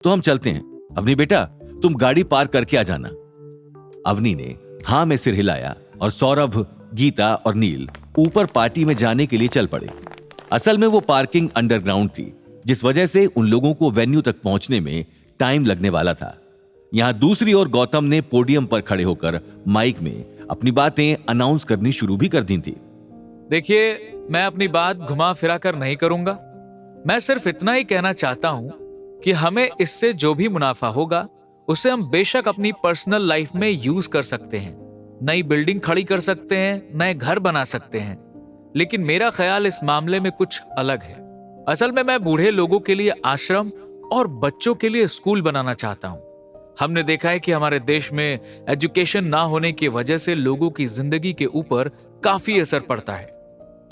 तो हम चलते हैं। अवनी बेटा, तुम गाड़ी पार्क करके आ जाना। अवनी ने हाँ में सिर हिलाया और सौरभ, गीता और नील ऊपर पार्टी में जाने के लिए चल पड़े। असल में वो पार्किंग अंडरग्राउंड थी, जिस वजह से उन लोगों को वेन्यू तक पहुंचने में टाइम लगने वाला था। यहां दूसरी ओर गौतम ने पोडियम पर खड़े होकर माइक में अपनी बातें अनाउंस करनी शुरू भी कर दी थी। देखिए, मैं अपनी बात घुमा फिरा कर नहीं करूंगा। मैं सिर्फ इतना ही कहना चाहता हूं कि हमें इससे जो भी मुनाफा होगा उसे हम बेशक अपनी पर्सनल लाइफ में यूज कर सकते हैं, नई बिल्डिंग खड़ी कर सकते हैं, नए घर बना सकते हैं। लेकिन मेरा ख्याल इस मामले में कुछ अलग है। असल में मैं बूढ़े लोगों के लिए आश्रम और बच्चों के लिए स्कूल बनाना चाहता हूं। हमने देखा है कि हमारे देश में एजुकेशन ना होने की वजह से लोगों की जिंदगी के ऊपर काफी असर पड़ता है।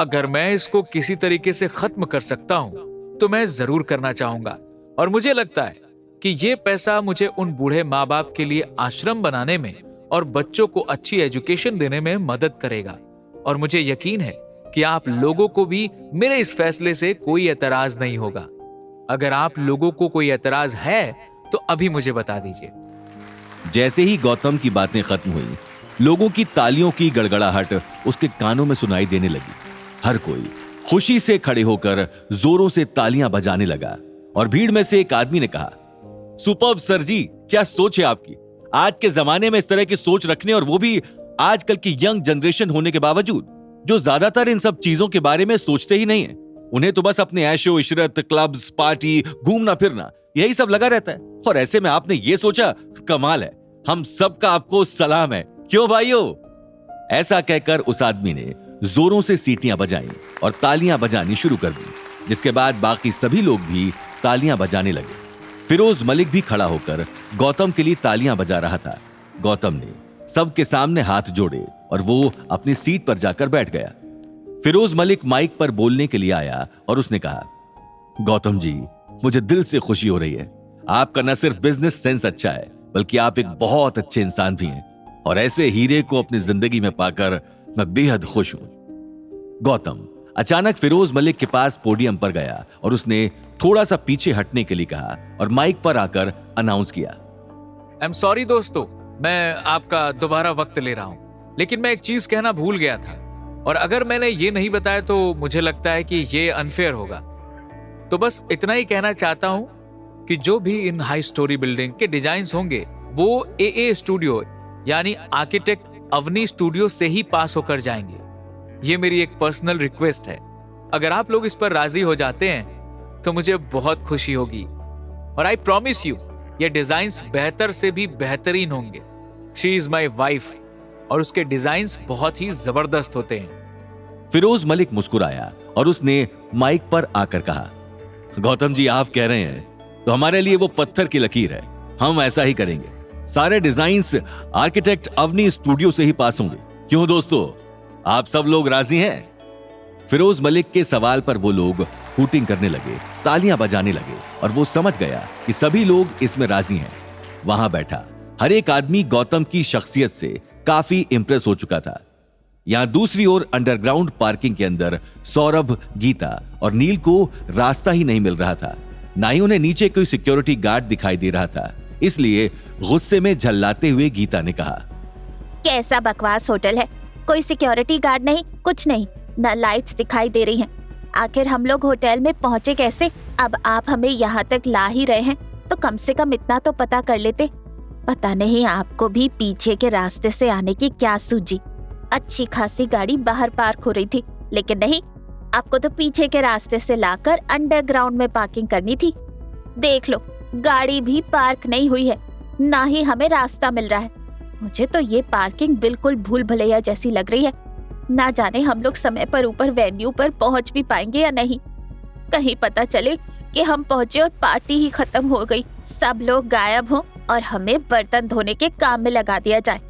अगर मैं इसको किसी तरीके से खत्म कर सकता हूं तो मैं जरूर करना चाहूंगा, और मुझे लगता है कि ये पैसा मुझे उन बूढ़े माँ बाप के लिए आश्रम बनाने में और बच्चों को अच्छी एजुकेशन देने में मदद करेगा। और मुझे यकीन है कि आप लोगों को भी मेरे इस फैसले से कोई एतराज नहीं होगा। अगर आप लोगों को कोई एतराज है तो अभी मुझे बता दीजिए। जैसे ही गौतम की बातें खत्म हुई, लोगों की तालियों की गड़गड़ाहट उसके कानों में सुनाई देने लगी। हर कोई खुशी से खड़े होकर जोरों से तालियां बजाने लगा और भीड़ में से एक आदमी ने कहा, सुपर्ब सर जी, क्या सोच है आपकी। आज के जमाने में इस तरह की सोच रखने, और वो भी आजकल की यंग जनरेशन होने के बावजूद, जो ज्यादातर इन सब चीजों के बारे में सोचते ही नहीं है। उन्हें तो बस अपने ऐशो इशरत, क्लब्स, पार्टी, घूमना फिरना, यही सब लगा रहता है। और ऐसे में आपने ये सोचा, कमाल है। हम सबका आपको सलाम है, क्यों भाइयों। ऐसा कहकर उस आदमी ने जोरों से सीटियां बजाईं और तालियां बजानी शुरू कर दी, जिसके बाद बाकी सभी लोग भी तालियां बजाने लगे। फिरोज मलिक भी खड़ा होकर गौतम के लिए तालियां बजा रहा था। गौतम ने सबके सामने हाथ जोड़े और वो अपनी सीट पर जाकर बैठ गया। फिरोज मलिक माइक पर बोलने के लिए आया और उसने कहा, गौतम जी, मुझे दिल से खुशी हो रही है। आपका न सिर्फ बिजनेस सेंस अच्छा है, बल्कि आप एक बहुत अच्छे इंसान भी हैं, और ऐसे हीरे को अपनी जिंदगी में पाकर मैं बेहद खुश हूं। गौतम अचानक फिरोज मलिक के पास पोडियम पर गया और उसने थोड़ा सा पीछे हटने के लिए कहा और माइक पर आकर अनाउंस किया, आई एम सॉरी दोस्तों, मैं आपका दोबारा वक्त ले रहा हूं, लेकिन मैं एक चीज कहना भूल गया था, और अगर मैंने ये नहीं बताया तो मुझे लगता है कि ये अनफेयर होगा। तो बस इतना ही कहना चाहता हूं कि जो भी इन हाई स्टोरी बिल्डिंग के डिजाइन्स होंगे वो एए स्टूडियो यानी आर्किटेक्ट अवनी स्टूडियो से ही पास होकर जाएंगे। ये मेरी एक पर्सनल रिक्वेस्ट है। अगर आप लोग इस पर राजी हो जाते हैं तो मुझे बहुत खुशी होगी, और आई प्रॉमिस यू ये डिजाइन्स बेहतर से भी बेहतरीन होंगे। शी इज माई वाइफ और उसके डिजाइन्स बहुत ही जबरदस्त होते हैं। फिरोज मलिक मुस्कुराया और उसने माइक पर आकर कहा, गौतम जी, आप कह रहे हैं तो हमारे लिए वो पत्थर की लकीर है। हम ऐसा ही करेंगे। सारे डिजाइन्स आर्किटेक्ट अवनी स्टूडियो से ही पास होंगे। क्यों दोस्तों, आप सब लोग राजी हैं? फिरोज मलिक के सवाल पर वो लोग हूटिंग करने लगे, तालियां बजाने लगे, और वो समझ गया कि सभी लोग इसमें राजी हैं। वहां बैठा हर एक आदमी गौतम की शख्सियत से काफी इंप्रेस हो चुका था। यहां दूसरी ओर अंडरग्राउंड पार्किंग के अंदर सौरभ, गीता और नील को रास्ता ही नहीं मिल रहा था। ना ही उन्हें नीचे कोई सिक्योरिटी गार्ड दिखाई दे रहा था। इसलिए गुस्से में झल्लाते हुए गीता ने कहा, कैसा बकवास होटल है, कोई सिक्योरिटी गार्ड नहीं, कुछ नहीं, न लाइट्स दिखाई दे रही हैं। आखिर हम लोग होटल में पहुंचे कैसे? अब आप हमें यहाँ तक ला ही रहे हैं तो कम से कम इतना तो पता कर लेते। पता नहीं आपको भी पीछे के रास्ते से आने की क्या सूझी। अच्छी खासी गाड़ी बाहर पार्क हो रही थी, लेकिन नहीं, आपको तो पीछे के रास्ते से लाकर अंडरग्राउंड में पार्किंग करनी थी। देख लो, गाड़ी भी पार्क नहीं हुई है, ना ही हमें रास्ता मिल रहा है। मुझे तो ये पार्किंग बिल्कुल भूल भुलैया जैसी लग रही है। ना जाने हम लोग समय पर ऊपर वेन्यू पर पहुंच भी पाएंगे या नहीं। कहीं पता चले कि हम पहुंचे और पार्टी ही खत्म हो गई, सब लोग गायब हों और हमें बर्तन धोने के काम में लगा दिया जाए।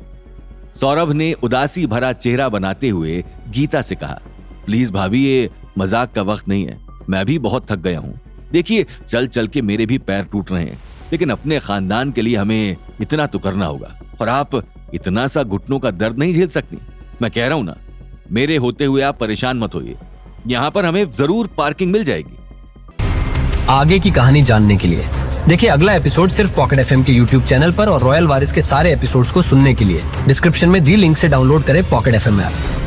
सौरभ ने उदासी भरा चेहरा बनाते हुए गीता से कहा, प्लीज भाभी, ये मजाक का वक्त नहीं है। मैं भी बहुत थक गया हूँ। देखिए, चल चल के मेरे भी पैर टूट रहे हैं, लेकिन अपने खानदान के लिए हमें इतना तो करना होगा, और आप इतना सा घुटनों का दर्द नहीं झेल सकती। मैं कह रहा हूं ना, मेरे होते हुए आप परेशान मत होइए। यहाँ पर हमें जरूर पार्किंग मिल जाएगी। आगे की कहानी जानने के लिए देखिए अगला एपिसोड सिर्फ पॉकेट एफएम के यूट्यूब चैनल पर और रॉयल वारिस के सारे एपिसोड्स को सुनने के लिए डिस्क्रिप्शन में दी लिंक से डाउनलोड करें पॉकेट एफएम ऐप।